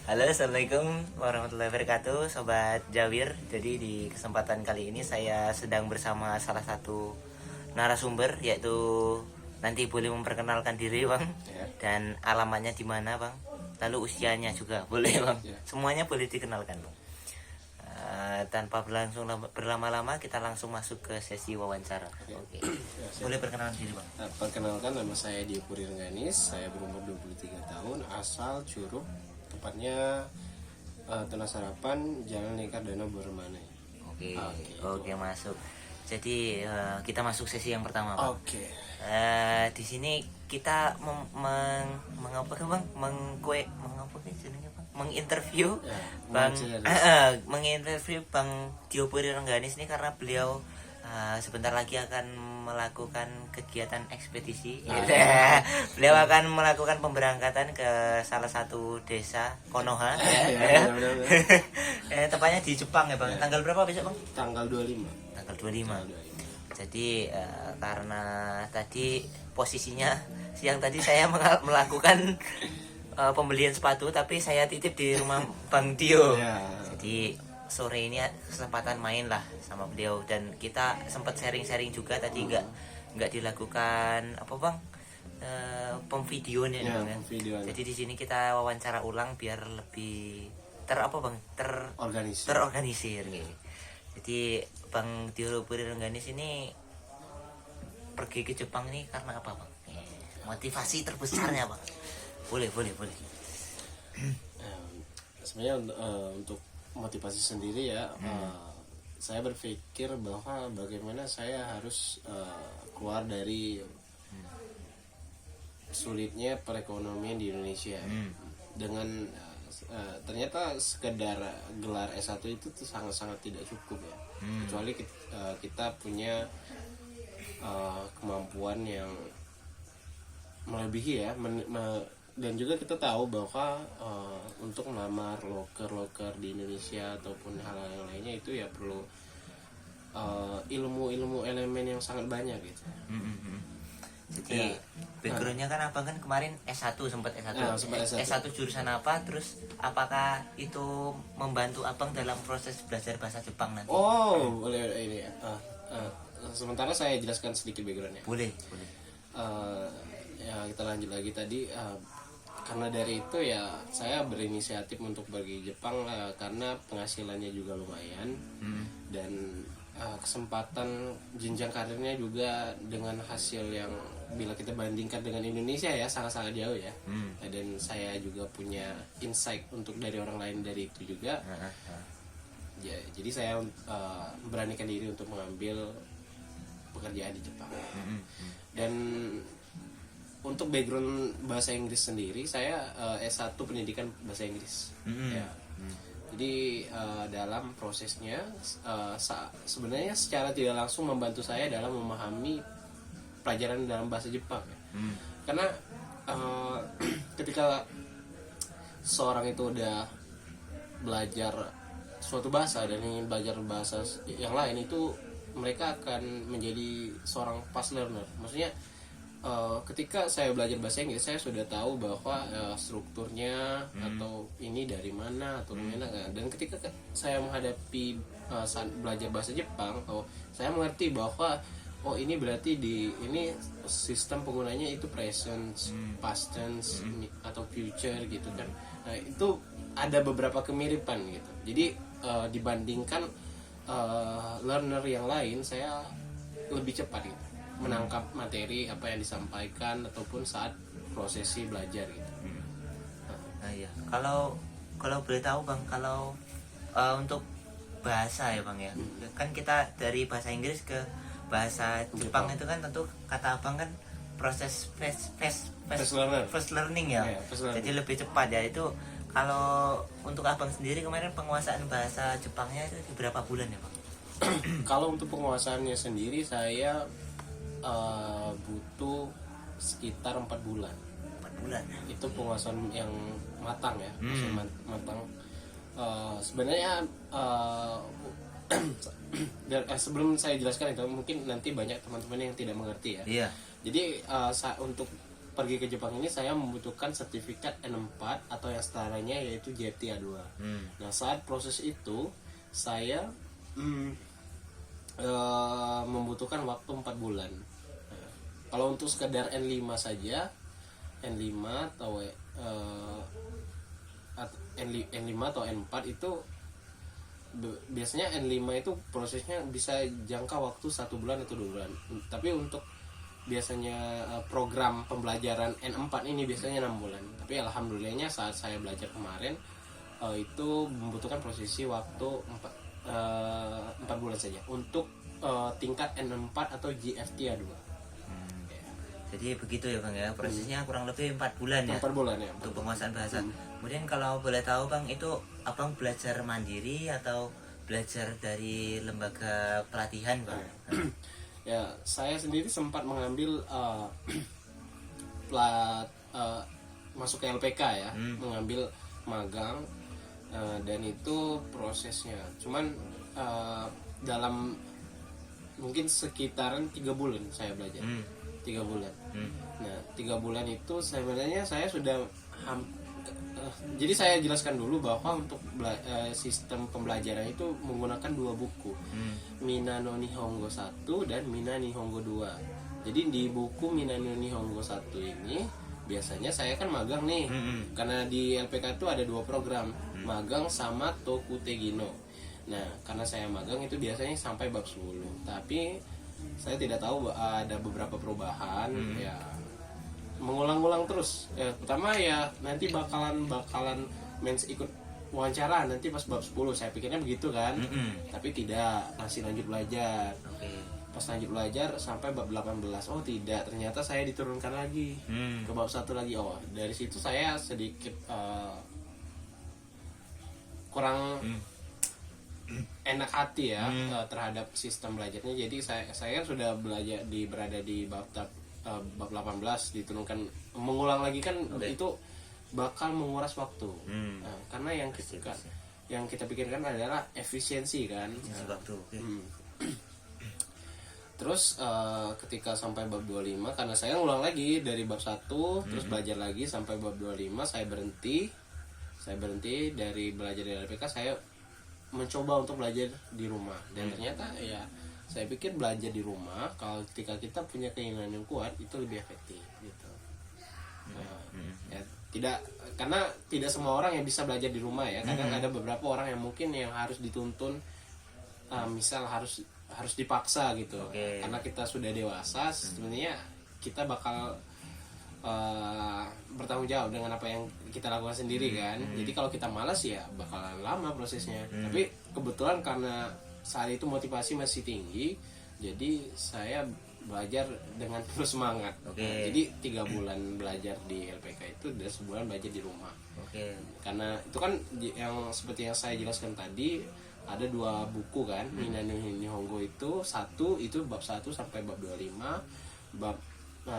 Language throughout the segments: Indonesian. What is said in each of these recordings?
Halo, assalamualaikum warahmatullahi wabarakatuh, sobat Jawir. Jadi di kesempatan kali ini saya sedang bersama salah satu narasumber, yaitu nanti boleh memperkenalkan diri, Bang, Ya. dan alamatnya di mana, Bang. Lalu usianya juga boleh, Bang. Ya. Semuanya boleh dikenalkan, Bang. Tanpa berlama-lama, kita langsung masuk ke sesi wawancara. Ya. Oke. Ya, Boleh perkenalan diri, Bang. Perkenalkan, nama saya Diopuri Rengganis. Saya berumur 23 tahun, asal Curug, tepatnya Tunas Harapan, Jalan Lingkar Danau Boromane. Oke, masuk. Jadi kita masuk sesi yang pertama, Bang. Oke. Di sini kita mengapa Bang? Menginterview Ya, Bang wawancara. menginterview Bang Diopuri Rengganis ini karena beliau sebentar lagi akan melakukan kegiatan ekspedisi. Beliau akan melakukan pemberangkatan ke salah satu desa Konoha. Ya, benar-benar. Tepatnya di Jepang ya, Bang. Ya. Tanggal berapa besok, Bang? Tanggal 25. Tanggal 25. Tanggal 25. Jadi karena tadi posisinya siang tadi saya melakukan pembelian sepatu, tapi saya titip di rumah Bang Dio. Ya. Jadi sore ini kesempatan main lah sama beliau, dan kita sempat sharing-sharing juga tadi. nggak dilakukan apa, Bang, pemvideonya, Ya, Bang, kan? pemvideoan. Jadi di sini kita wawancara ulang biar lebih Organisasi. terorganisir gitu. Jadi Bang Diopuri Rengganis ini pergi ke Jepang ini karena apa, Bang? Motivasi terbesarnya, Bang. Boleh. Sebenarnya untuk motivasi sendiri ya, saya berpikir bahwa bagaimana saya harus keluar dari sulitnya perekonomian di Indonesia. Dengan ternyata sekedar gelar S1 itu tuh sangat-sangat tidak cukup ya. Kecuali kita punya kemampuan yang melebihi ya, dan juga kita tahu bahwa untuk melamar loker di Indonesia ataupun hal-hal yang lainnya itu ya perlu ilmu elemen yang sangat banyak gitu. Jadi Ya. backgroundnya kan abang kan kemarin S1, sempat S1. Sempat S1. S1 jurusan apa? Terus apakah itu membantu abang dalam proses belajar bahasa Jepang nanti? Oh, boleh ini ya. Sementara saya jelaskan sedikit backgroundnya. Boleh. Ya kita lanjut lagi tadi. Karena dari itu ya saya berinisiatif untuk pergi Jepang karena penghasilannya juga lumayan dan kesempatan jenjang karirnya juga dengan hasil yang bila kita bandingkan dengan Indonesia ya sangat-sangat jauh ya. Dan saya juga punya insight untuk dari orang lain dari itu juga. Ya, jadi saya beranikan diri untuk mengambil pekerjaan di Jepang. Dan untuk background bahasa Inggris sendiri saya S1 pendidikan bahasa Inggris. Ya. Jadi dalam prosesnya sebenarnya secara tidak langsung membantu saya dalam memahami pelajaran dalam bahasa Jepang ya. Karena ketika seorang itu udah belajar suatu bahasa dan ingin belajar bahasa yang lain, itu mereka akan menjadi seorang fast learner. Maksudnya ketika saya belajar bahasa Inggris, saya sudah tahu bahwa strukturnya atau ini dari mana atau gimana. Dan ketika saya menghadapi saat belajar bahasa Jepang, saya mengerti bahwa ini berarti ini sistem penggunanya itu present, past tense atau future gitu kan. Nah, itu ada beberapa kemiripan gitu. Jadi dibandingkan learner yang lain, saya lebih cepat gitu menangkap materi apa yang disampaikan ataupun saat prosesi belajar gitu. Nah, iya. Kalau boleh tahu, Bang, kalau untuk bahasa ya, Bang ya. Kan kita dari bahasa Inggris ke bahasa Jepang itu kan tentu kata Abang kan proses first learning ya. Yeah, first learning. Jadi lebih cepat ya. Itu kalau untuk Abang sendiri kemarin penguasaan bahasa Jepangnya itu berapa bulan ya, Bang? Kalau untuk penguasaannya sendiri saya butuh sekitar 4 bulan. 4 bulan. Itu penguasaan yang matang ya, matang. Sebenarnya sebelum saya jelaskan itu mungkin nanti banyak teman-teman yang tidak mengerti ya. Iya. Jadi untuk pergi ke Jepang ini saya membutuhkan sertifikat N4 atau yang setaranya yaitu JFT A2. Nah, saat proses itu saya membutuhkan waktu 4 bulan. Nah, kalau untuk sekedar N5 saja, N5 atau N5 atau N4 itu biasanya N5 itu prosesnya bisa jangka waktu 1 bulan atau 2 bulan. Tapi untuk biasanya program pembelajaran N4 ini biasanya 6 bulan. Tapi alhamdulillahnya saat saya belajar kemarin itu membutuhkan prosesi waktu 4 bulan saja untuk tingkat N4 atau GFT A2. Jadi begitu ya Bang ya, prosesnya kurang lebih 4 bulan ya. 4 bulan ya. Untuk penguasaan bahasa. Kemudian kalau boleh tahu Bang, itu Abang belajar mandiri atau belajar dari lembaga pelatihan Bang? Ya, saya sendiri sempat mengambil masuk ke LPK ya, mengambil magang dan itu prosesnya. Cuman dalam mungkin sekitaran 3 bulan saya belajar. 3 bulan. Nah, 3 bulan itu sebenarnya saya sudah jadi saya jelaskan dulu bahwa untuk sistem pembelajaran itu menggunakan 2 buku. Mina no Nihongo 1 dan Mina Nihongo 2. Jadi di buku Mina no Nihongo 1 ini biasanya saya kan magang nih. Karena di LPK itu ada 2 program, magang sama Tokutegino. Nah, karena saya magang itu biasanya sampai bab 10. Tapi saya tidak tahu ada beberapa perubahan ya, mengulang-ulang terus ya. Pertama ya nanti bakalan ikut wawancara nanti pas bab 10, saya pikirnya begitu kan. Tapi tidak, masih lanjut belajar. Pas lanjut belajar sampai bab 18, oh tidak, ternyata saya diturunkan lagi ke bab 1 lagi. Oh, dari situ saya sedikit kurang enak hati ya terhadap sistem belajarnya. Jadi saya sudah berada di bab 18 diturunkan, mengulang lagi kan. Itu bakal menguras waktu. Karena yang kita pikirkan adalah efisiensi kan, waktu. Terus ketika sampai bab 25, karena saya ngulang lagi dari bab 1 terus belajar lagi sampai bab 25, saya berhenti dari belajar di LPK. Saya mencoba untuk belajar di rumah dan ternyata ya saya pikir belajar di rumah kalau ketika kita punya keinginan yang kuat itu lebih efektif gitu. Ya, karena tidak semua orang yang bisa belajar di rumah ya. Kadang ada beberapa orang yang mungkin yang harus dituntun, misal harus dipaksa gitu. Karena kita sudah dewasa, sebenarnya kita bakal bertanggung jawab dengan apa yang kita lakukan sendiri kan. Jadi kalau kita malas ya bakalan lama prosesnya. Tapi kebetulan karena saat itu motivasi masih tinggi, jadi saya belajar dengan terus semangat. Jadi 3 bulan belajar di LPK itu dan sebulan belajar di rumah. Karena itu kan yang seperti yang saya jelaskan tadi, ada 2 buku kan. Mina no Nihongo itu 1 itu bab 1 sampai bab 25, bab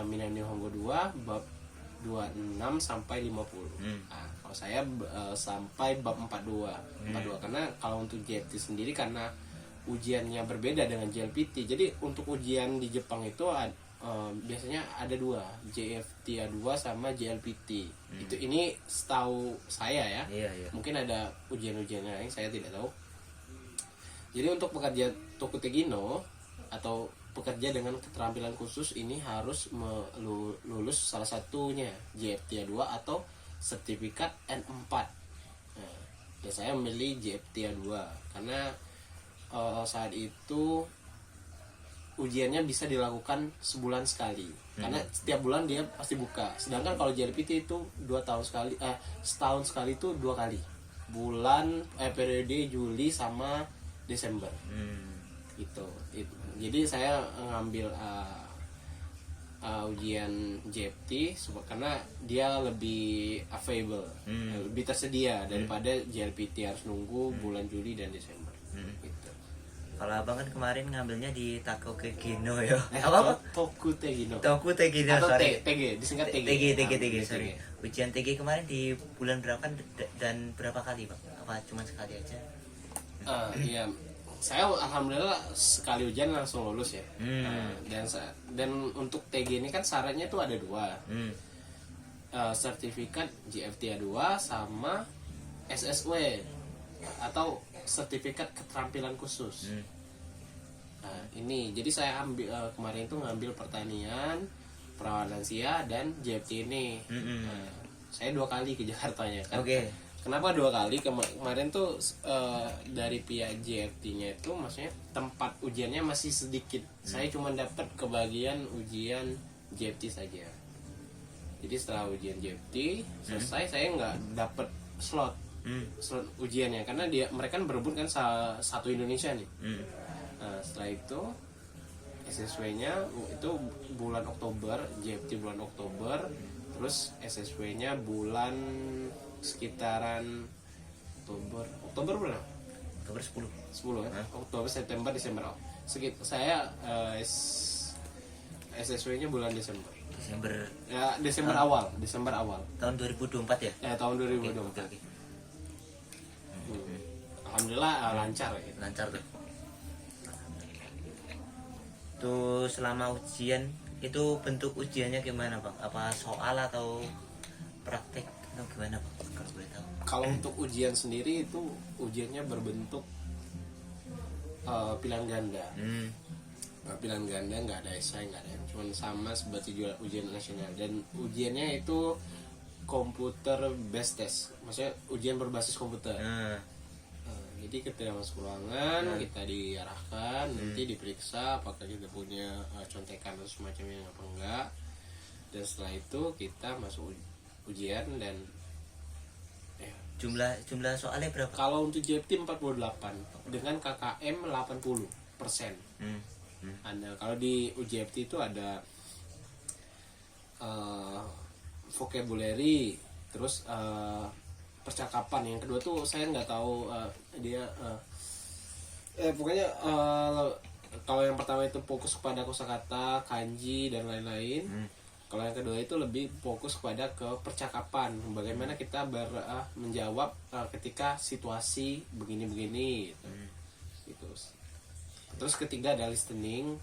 Mina no Nihongo 2 bab 26 sampai 50. Nah, kalau saya sampai bab 42. Karena kalau untuk JLPT sendiri karena ujiannya berbeda dengan JLPT. Jadi untuk ujian di Jepang itu biasanya ada 2, JFT A2 sama JLPT. Ini setahu saya ya. Mungkin ada ujian-ujian lain, saya tidak tahu. Jadi untuk pekerja Tokutegino atau pekerja dengan keterampilan khusus ini harus lulus salah satunya JFT A2 atau sertifikat N4. Nah, ya saya memilih JFT A2 karena saat itu ujiannya bisa dilakukan sebulan sekali. Karena setiap bulan dia pasti buka. Sedangkan kalau JLPT itu 2 tahun sekali, setahun sekali itu 2 kali. Periode Juli sama Desember. Gitu. Jadi saya ngambil ujian JFT karena dia lebih available, lebih tersedia daripada JLPT harus nunggu bulan Juli dan Desember. Gitu. Kalau abang kan kemarin ngambilnya di Tokutegino ya. Apa? Tokutegino. Atau sorry. TG, disingkat TG. TG, sorry. Ujian TG kemarin di bulan berapa dan berapa kali Bang? Apa cuma sekali aja? Iya. Saya alhamdulillah sekali ujian langsung lulus ya. Dan untuk TG ini kan syaratnya tuh ada 2. sertifikat JFTA 2 sama SSW atau sertifikat keterampilan khusus. Nah, ini jadi saya ambil kemarin itu ngambil pertanian, perawatan lansia dan JFT ini. Nah, saya 2 kali ke Jakartanya kan. Oke. Kenapa 2 kali? Kemarin tuh dari pihak JFT-nya itu maksudnya tempat ujiannya masih sedikit. Saya cuma dapat kebagian ujian JFT saja. Jadi setelah ujian JFT selesai, saya nggak dapat slot ujiannya karena mereka kan berebut kan satu Indonesia nih. Nah, setelah itu SSW-nya itu bulan Oktober, JFT bulan Oktober, terus SSW-nya bulan sekitaran Oktober berapa? Oktober 10. 10 kan? Oktober, September, Desember. Saya SSW-nya bulan Desember. Desember awal. Tahun 2024 ya? Ya, tahun 2024. Oke. Alhamdulillah lancar gitu. Lancar tuh. Tuh selama ujian itu bentuk ujiannya gimana Bang? Apa soal atau praktek atau gimana Bang? Kalau boleh tahu. Kalau untuk ujian sendiri itu ujiannya berbentuk pilihan ganda. Pilihan ganda nggak ada esai, nggak ada, cuma sama seperti ujian nasional, dan ujiannya itu komputer based test, maksudnya ujian berbasis komputer. Jadi ketika masuk ruangan kita diarahkan, nanti diperiksa apakah kita punya contekan atau semacamnya apa enggak, dan setelah itu kita masuk ujian. Dan jumlah soalnya berapa? kalau untuk JFT 48 dengan KKM 80%. Kalau di UJFT itu ada vocabulary, terus percakapan. Yang kedua tuh saya nggak tahu dia pokoknya kalau yang pertama itu fokus kepada kosakata, kanji dan lain-lain. Kalau yang kedua itu lebih fokus kepada ke percakapan, bagaimana kita menjawab ketika situasi begini-begini gitu. Terus ketiga ada listening.